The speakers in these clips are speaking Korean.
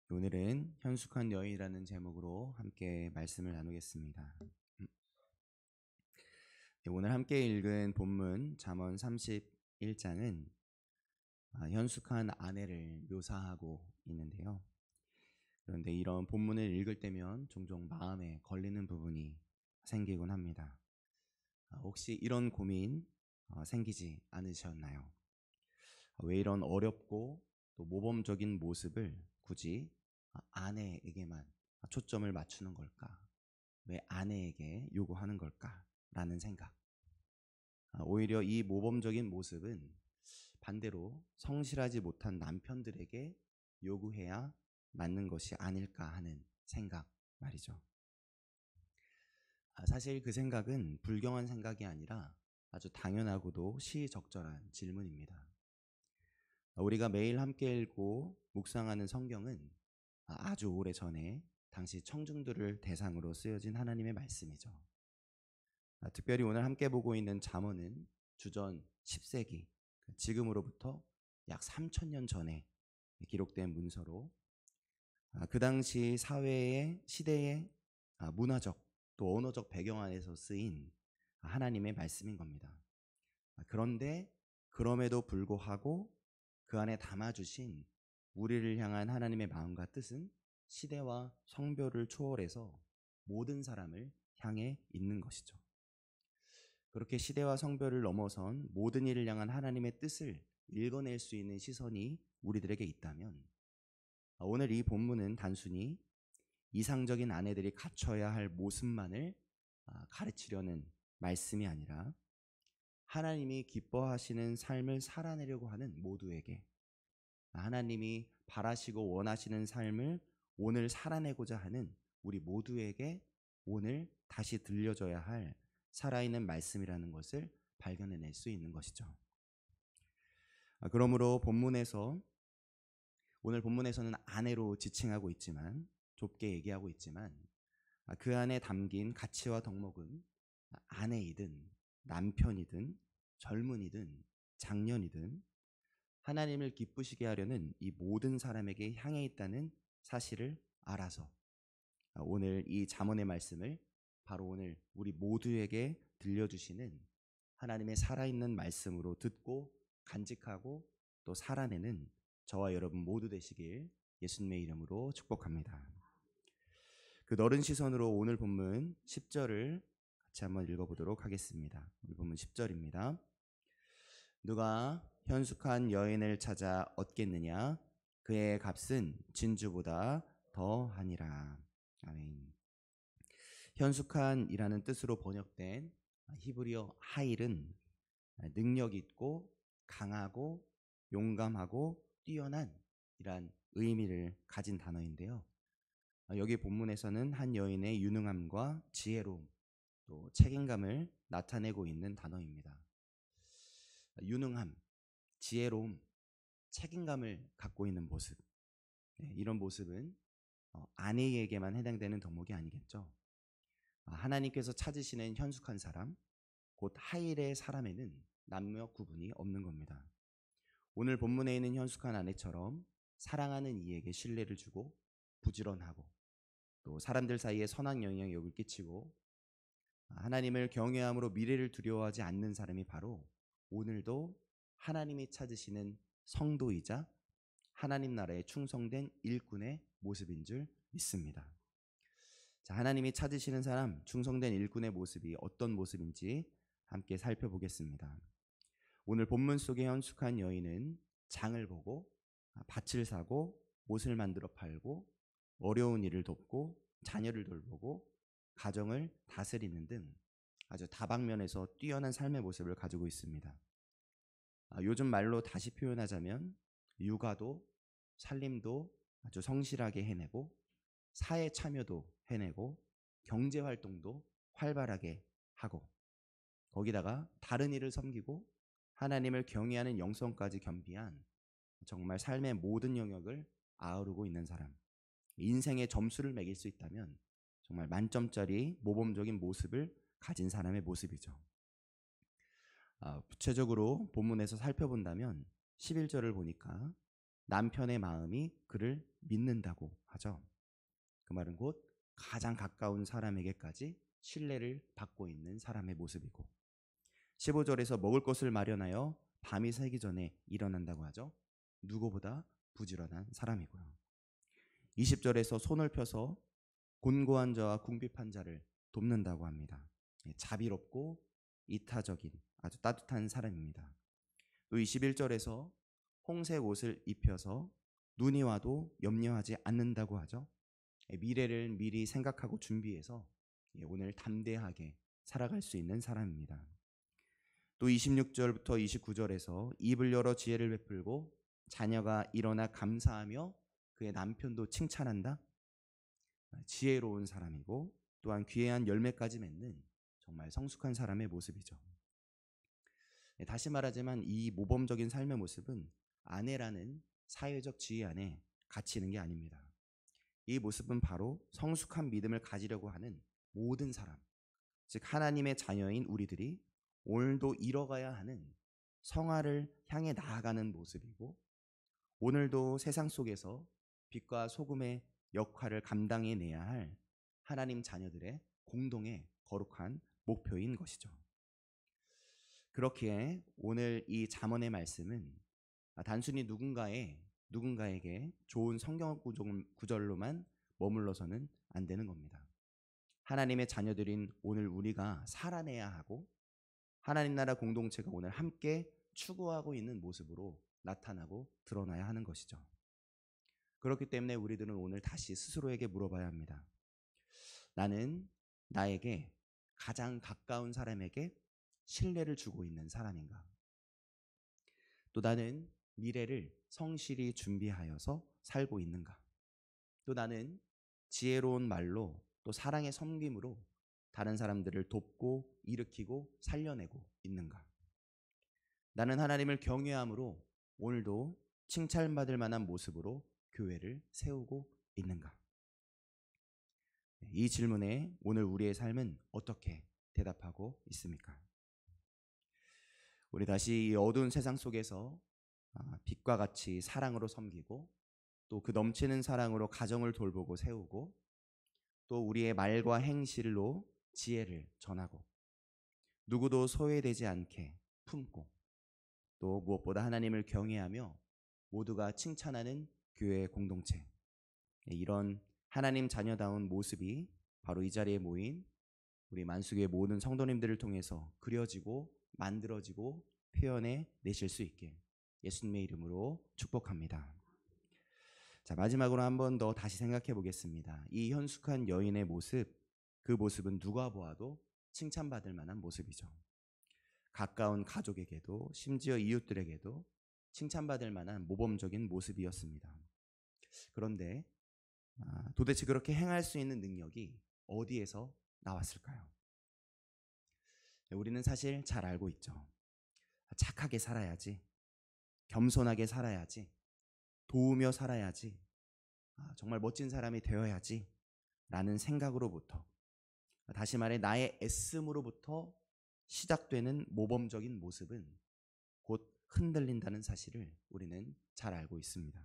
오늘은 현숙한 여인이라는 제목으로 함께 말씀을 나누겠습니다. 오늘 함께 읽은 본문 잠언 31장은 현숙한 아내를 묘사하고 있는데요. 그런데 이런 본문을 읽을 때면 종종 마음에 걸리는 부분이 생기곤 합니다. 혹시 이런 고민 생기지 않으셨나요? 왜 이런 어렵고 또 모범적인 모습을 굳이 아내에게만 초점을 맞추는 걸까? 왜 아내에게 요구하는 걸까라는 생각. 오히려 이 모범적인 모습은 반대로 성실하지 못한 남편들에게 요구해야 맞는 것이 아닐까 하는 생각 말이죠. 사실 그 생각은 불경한 생각이 아니라 아주 당연하고도 시의적절한 질문입니다. 우리가 매일 함께 읽고 묵상하는 성경은 아주 오래전에 당시 청중들을 대상으로 쓰여진 하나님의 말씀이죠. 특별히 오늘 함께 보고 있는 잠언은 주전 10세기, 지금으로부터 약 3000년 전에 기록된 문서로 그 당시 사회의 시대의 문화적 또 언어적 배경 안에서 쓰인 하나님의 말씀인 겁니다. 그런데 그럼에도 불구하고 그 안에 담아주신 우리를 향한 하나님의 마음과 뜻은 시대와 성별을 초월해서 모든 사람을 향해 있는 것이죠. 그렇게 시대와 성별을 넘어선 모든 일을 향한 하나님의 뜻을 읽어낼 수 있는 시선이 우리들에게 있다면 오늘 이 본문은 단순히 이상적인 아내들이 갖춰야 할 모습만을 가르치려는 말씀이 아니라 하나님이 기뻐하시는 삶을 살아내려고 하는 모두에게 하나님이 바라시고 원하시는 삶을 오늘 살아내고자 하는 우리 모두에게 오늘 다시 들려줘야 할 살아있는 말씀이라는 것을 발견해낼 수 있는 것이죠. 그러므로 오늘 본문에서는 아내로 지칭하고 있지만 좁게 얘기하고 있지만 그 안에 담긴 가치와 덕목은 아내이든 남편이든 젊은이든 장년이든 하나님을 기쁘시게 하려는 이 모든 사람에게 향해 있다는 사실을 알아서 오늘 이 잠언의 말씀을 바로 오늘 우리 모두에게 들려주시는 하나님의 살아있는 말씀으로 듣고 간직하고 또 살아내는 저와 여러분 모두 되시길 예수님의 이름으로 축복합니다. 그 너른 시선으로 오늘 본문 10절을 같이 한번 읽어보도록 하겠습니다. 오늘 본문 10절입니다. 누가 현숙한 여인을 찾아 얻겠느냐? 그의 값은 진주보다 더하니라. 아멘. 현숙한이라는 뜻으로 번역된 히브리어 하일은 능력 있고 강하고 용감하고 뛰어난 이란 의미를 가진 단어인데요. 여기 본문에서는 한 여인의 유능함과 지혜로움 또 책임감을 나타내고 있는 단어입니다. 유능함, 지혜로움, 책임감을 갖고 있는 모습, 이런 모습은 아내에게만 해당되는 덕목이 아니겠죠. 하나님께서 찾으시는 현숙한 사람, 곧 하일의 사람에는 남녀 구분이 없는 겁니다. 오늘 본문에 있는 현숙한 아내처럼 사랑하는 이에게 신뢰를 주고 부지런하고 또 사람들 사이에 선한 영향력을 끼치고 하나님을 경외함으로 미래를 두려워하지 않는 사람이 바로 오늘도 하나님이 찾으시는 성도이자 하나님 나라에 충성된 일꾼의 모습인 줄 믿습니다. 자, 하나님이 찾으시는 사람, 충성된 일꾼의 모습이 어떤 모습인지 함께 살펴보겠습니다. 오늘 본문 속의 현숙한 여인은 장을 보고 밭을 사고 옷을 만들어 팔고 어려운 일을 돕고 자녀를 돌보고 가정을 다스리는 등 아주 다방면에서 뛰어난 삶의 모습을 가지고 있습니다. 요즘 말로 다시 표현하자면 육아도 살림도 아주 성실하게 해내고 사회 참여도 해내고 경제활동도 활발하게 하고 거기다가 다른 일을 섬기고 하나님을 경외하는 영성까지 겸비한 정말 삶의 모든 영역을 아우르고 있는 사람, 인생의 점수를 매길 수 있다면 정말 만점짜리 모범적인 모습을 가진 사람의 모습이죠. 구체적으로 본문에서 살펴본다면 11절을 보니까 남편의 마음이 그를 믿는다고 하죠. 그 말은 곧 가장 가까운 사람에게까지 신뢰를 받고 있는 사람의 모습이고, 15절에서 먹을 것을 마련하여 밤이 새기 전에 일어난다고 하죠. 누구보다 부지런한 사람이고요. 20절에서 손을 펴서 곤고한 자와 궁핍한 자를 돕는다고 합니다. 자비롭고 이타적인 아주 따뜻한 사람입니다. 또 21절에서 홍색 옷을 입혀서 눈이 와도 염려하지 않는다고 하죠. 미래를 미리 생각하고 준비해서 오늘 담대하게 살아갈 수 있는 사람입니다. 또 26절부터 29절에서 입을 열어 지혜를 베풀고 자녀가 일어나 감사하며 그의 남편도 칭찬한다. 지혜로운 사람이고 또한 귀한 열매까지 맺는 정말 성숙한 사람의 모습이죠. 다시 말하지만 이 모범적인 삶의 모습은 아내라는 사회적 지위 안에 갇히는 게 아닙니다. 이 모습은 바로 성숙한 믿음을 가지려고 하는 모든 사람, 즉 하나님의 자녀인 우리들이 오늘도 이뤄가야 하는 성화를 향해 나아가는 모습이고, 오늘도 세상 속에서 빛과 소금의 역할을 감당해내야 할 하나님 자녀들의 공동의 거룩한 목표인 것이죠. 그렇기에 오늘 이 잠언의 말씀은 단순히 누군가에게 좋은 성경 구절로만 머물러서는 안 되는 겁니다. 하나님의 자녀들인 오늘 우리가 살아내야 하고 하나님 나라 공동체가 오늘 함께 추구하고 있는 모습으로 나타나고 드러나야 하는 것이죠. 그렇기 때문에 우리들은 오늘 다시 스스로에게 물어봐야 합니다. 나는 나에게 가장 가까운 사람에게 신뢰를 주고 있는 사람인가? 또 나는 미래를 성실히 준비하여서 살고 있는가? 또 나는 지혜로운 말로 또 사랑의 섬김으로 다른 사람들을 돕고 일으키고 살려내고 있는가? 나는 하나님을 경외함으로 오늘도 칭찬받을 만한 모습으로 교회를 세우고 있는가? 이 질문에 오늘 우리의 삶은 어떻게 대답하고 있습니까? 우리 다시 이 어두운 세상 속에서 빛과 같이 사랑으로 섬기고 또 그 넘치는 사랑으로 가정을 돌보고 세우고 또 우리의 말과 행실로 지혜를 전하고 누구도 소외되지 않게 품고 또 무엇보다 하나님을 경외하며 모두가 칭찬하는 교회 공동체, 이런 하나님 자녀다운 모습이 바로 이 자리에 모인 우리 만수교의 모든 성도님들을 통해서 그려지고 만들어지고 표현해 내실 수 있게 예수님의 이름으로 축복합니다. 자, 마지막으로 한 번 더 다시 생각해 보겠습니다. 이 현숙한 여인의 모습, 그 모습은 누가 보아도 칭찬받을 만한 모습이죠. 가까운 가족에게도 심지어 이웃들에게도 칭찬받을 만한 모범적인 모습이었습니다. 그런데 도대체 그렇게 행할 수 있는 능력이 어디에서 나왔을까요? 우리는 사실 잘 알고 있죠. 착하게 살아야지, 겸손하게 살아야지, 도우며 살아야지, 정말 멋진 사람이 되어야지 라는 생각으로부터, 다시 말해 나의 애씀으로부터 시작되는 모범적인 모습은 곧 흔들린다는 사실을 우리는 잘 알고 있습니다.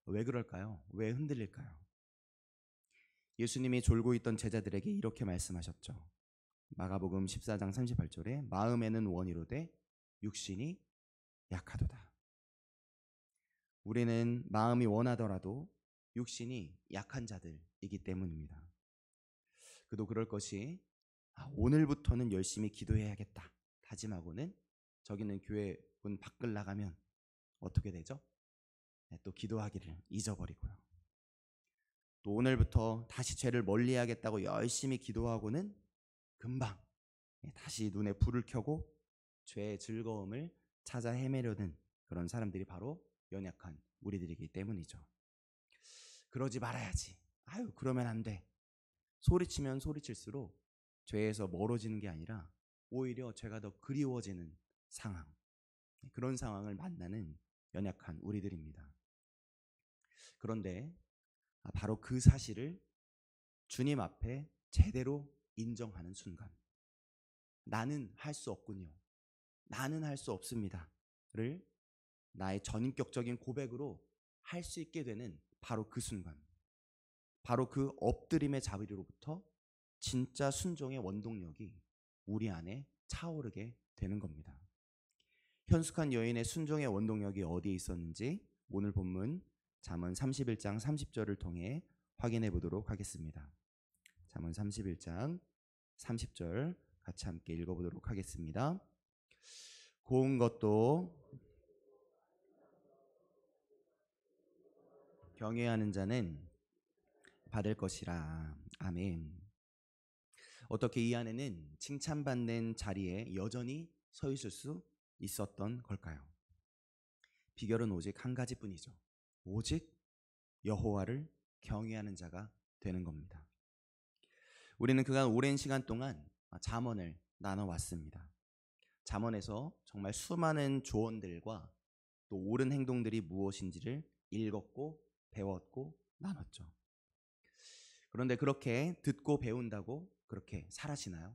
왜 그럴까요? 왜 흔들릴까요? 예수님이 졸고 있던 제자들에게 이렇게 말씀하셨죠. 마가복음 14장 38절에 마음에는 원이로되 육신이 약하도다. 우리는 마음이 원하더라도 육신이 약한 자들이기 때문입니다. 그도 그럴 것이 오늘부터는 열심히 기도해야겠다 다짐하고는 저기는 교회 문 밖을 나가면 어떻게 되죠? 또 기도하기를 잊어버리고요. 또 오늘부터 다시 죄를 멀리하겠다고 열심히 기도하고는 금방 다시 눈에 불을 켜고 죄의 즐거움을 찾아 헤매려는 그런 사람들이 바로 연약한 우리들이기 때문이죠. 그러지 말아야지. 그러면 안 돼. 소리치면 소리칠수록 죄에서 멀어지는 게 아니라 오히려 죄가 더 그리워지는 상황, 그런 상황을 만나는 연약한 우리들입니다. 그런데 바로 그 사실을 주님 앞에 제대로 인정하는 순간, 나는 할 수 없군요, 나는 할 수 없습니다를 나의 전인격적인 고백으로 할 수 있게 되는 바로 그 순간, 바로 그 엎드림의 자비로부터 진짜 순종의 원동력이 우리 안에 차오르게 되는 겁니다. 현숙한 여인의 순종의 원동력이 어디에 있었는지 오늘 본문 잠언 31장 30절을 통해 확인해 보도록 하겠습니다. 잠언 31장 30절 같이 함께 읽어보도록 하겠습니다. 고운 것도 경외하는 자는 받을 것이라. 아멘. 어떻게 이 아내는 칭찬받는 자리에 여전히 서 있을 수 있었던 걸까요? 비결은 오직 한 가지뿐이죠. 오직 여호와를 경외하는 자가 되는 겁니다. 우리는 그간 오랜 시간 동안 잠언을 나눠왔습니다. 잠언에서 정말 수많은 조언들과 또 옳은 행동들이 무엇인지를 읽었고 배웠고 나눴죠. 그런데 그렇게 듣고 배운다고 그렇게 사라지나요?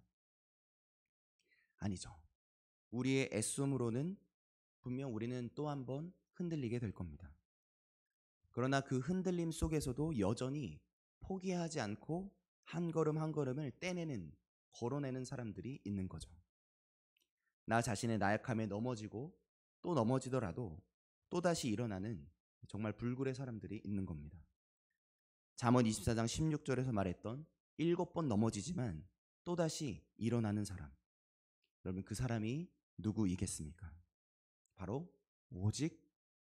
아니죠. 우리의 애씀으로는 분명 우리는 또 한 번 흔들리게 될 겁니다. 그러나 그 흔들림 속에서도 여전히 포기하지 않고 한 걸음 한 걸음을 떼내는, 걸어내는 사람들이 있는 거죠. 나 자신의 나약함에 넘어지고 또 넘어지더라도 또다시 일어나는 정말 불굴의 사람들이 있는 겁니다. 잠언 24장 16절에서 말했던 7번 넘어지지만 또다시 일어나는 사람, 여러분 그 사람이 누구이겠습니까? 바로 오직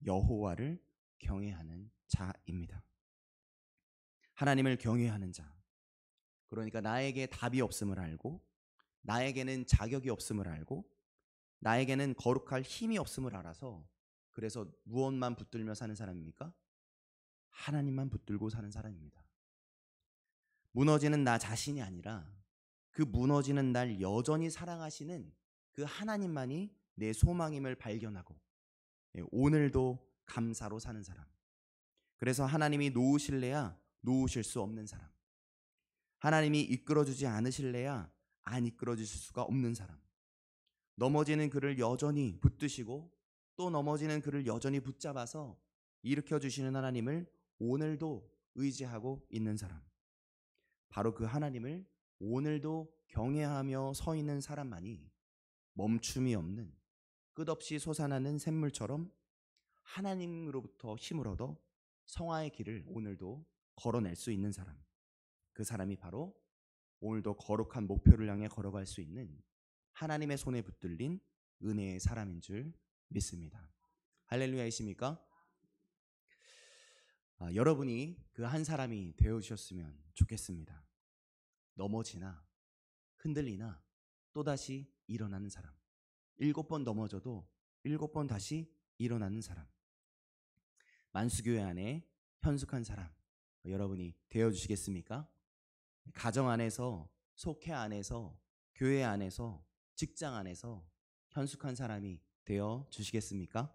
여호와를 경외하는 자입니다. 하나님을 경외하는 자, 그러니까 나에게 답이 없음을 알고, 나에게는 자격이 없음을 알고, 나에게는 거룩할 힘이 없음을 알아서, 그래서 무엇만 붙들며 사는 사람입니까? 하나님만 붙들고 사는 사람입니다. 무너지는 나 자신이 아니라 그 무너지는 날 여전히 사랑하시는 그 하나님만이 내 소망임을 발견하고 오늘도 감사로 사는 사람. 그래서 하나님이 놓으실래야 놓으실 수 없는 사람, 하나님이 이끌어주지 않으실래야 안 이끌어주실 수가 없는 사람, 넘어지는 그를 여전히 붙드시고 또 넘어지는 그를 여전히 붙잡아서 일으켜주시는 하나님을 오늘도 의지하고 있는 사람, 바로 그 하나님을 오늘도 경외하며 서 있는 사람만이 멈춤이 없는 끝없이 솟아나는 샘물처럼 하나님으로부터 힘을 얻어 성화의 길을 오늘도 걸어낼 수 있는 사람, 그 사람이 바로 오늘도 거룩한 목표를 향해 걸어갈 수 있는 하나님의 손에 붙들린 은혜의 사람인 줄 믿습니다. 할렐루야이십니까? 여러분이 그 한 사람이 되어주셨으면 좋겠습니다. 넘어지나 흔들리나 또다시 일어나는 사람, 7번 넘어져도 7번 다시 일어나는 사람, 만수교회 안에 현숙한 사람 여러분이 되어주시겠습니까? 가정 안에서, 속회 안에서, 교회 안에서, 직장 안에서 현숙한 사람이 되어주시겠습니까?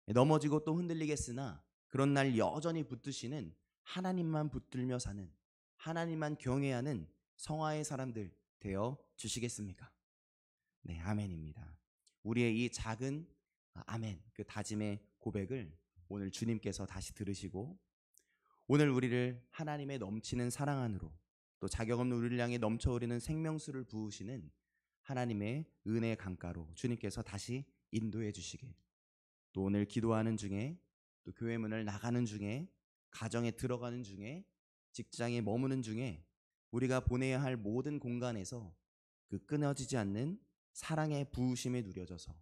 넘어지고 또 흔들리겠으나 그런 날 여전히 붙드시는, 하나님만 붙들며 사는, 하나님만 경외하는 성화의 사람들 되어주시겠습니까? 네, 아멘입니다. 우리의 이 작은 아멘, 그 다짐의 고백을 오늘 주님께서 다시 들으시고 오늘 우리를 하나님의 넘치는 사랑 안으로, 또 자격 없는 우리를 향해 넘쳐흐르는 생명수를 부으시는 하나님의 은혜의 강가로 주님께서 다시 인도해 주시길, 또 오늘 기도하는 중에, 또 교회 문을 나가는 중에, 가정에 들어가는 중에, 직장에 머무는 중에 우리가 보내야 할 모든 공간에서 그 끊어지지 않는 사랑의 부으심에 누려져서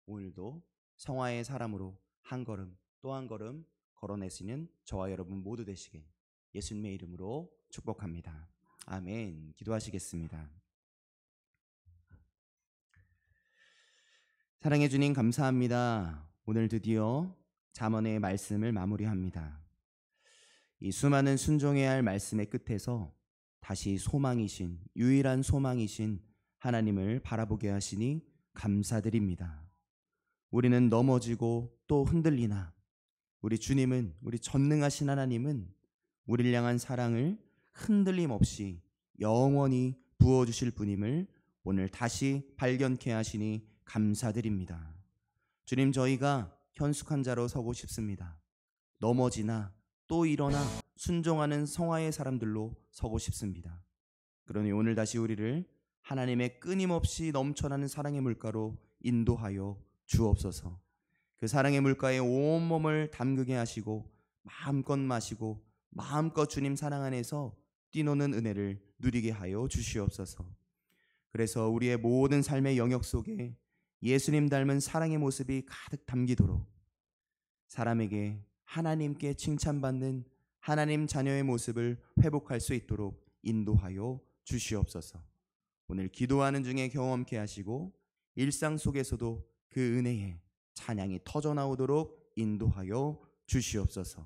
오늘도 성화의 사람으로 한 걸음 또 한 걸음 걸어내시는 저와 여러분 모두 되시길 예수님의 이름으로 축복합니다. 아멘. 기도하시겠습니다. 사랑해 주님 감사합니다. 오늘 드디어 잠언의 말씀을 마무리합니다. 이 수많은 순종해야 할 말씀의 끝에서 다시 소망이신, 유일한 소망이신 하나님을 바라보게 하시니 감사드립니다. 우리는 넘어지고 또 흔들리나 우리 주님은, 우리 전능하신 하나님은 우리를 향한 사랑을 흔들림 없이 영원히 부어주실 분임을 오늘 다시 발견케 하시니 감사드립니다. 주님, 저희가 현숙한 자로 서고 싶습니다. 넘어지나 또 일어나 순종하는 성화의 사람들로 서고 싶습니다. 그러니 오늘 다시 우리를 하나님의 끊임없이 넘쳐나는 사랑의 물가로 인도하여 주옵소서. 그 사랑의 물가에 온몸을 담그게 하시고 마음껏 마시고 마음껏 주님 사랑 안에서 뛰노는 은혜를 누리게 하여 주시옵소서. 그래서 우리의 모든 삶의 영역 속에 예수님 닮은 사랑의 모습이 가득 담기도록 사람에게 하나님께 칭찬받는 하나님 자녀의 모습을 회복할 수 있도록 인도하여 주시옵소서. 오늘 기도하는 중에 경험케 하시고 일상 속에서도 그 은혜의 찬양이 터져나오도록 인도하여 주시옵소서.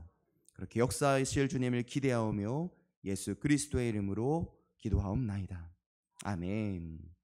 그렇게 역사하실 주님을 기대하오며 예수 그리스도의 이름으로 기도하옵나이다. 아멘.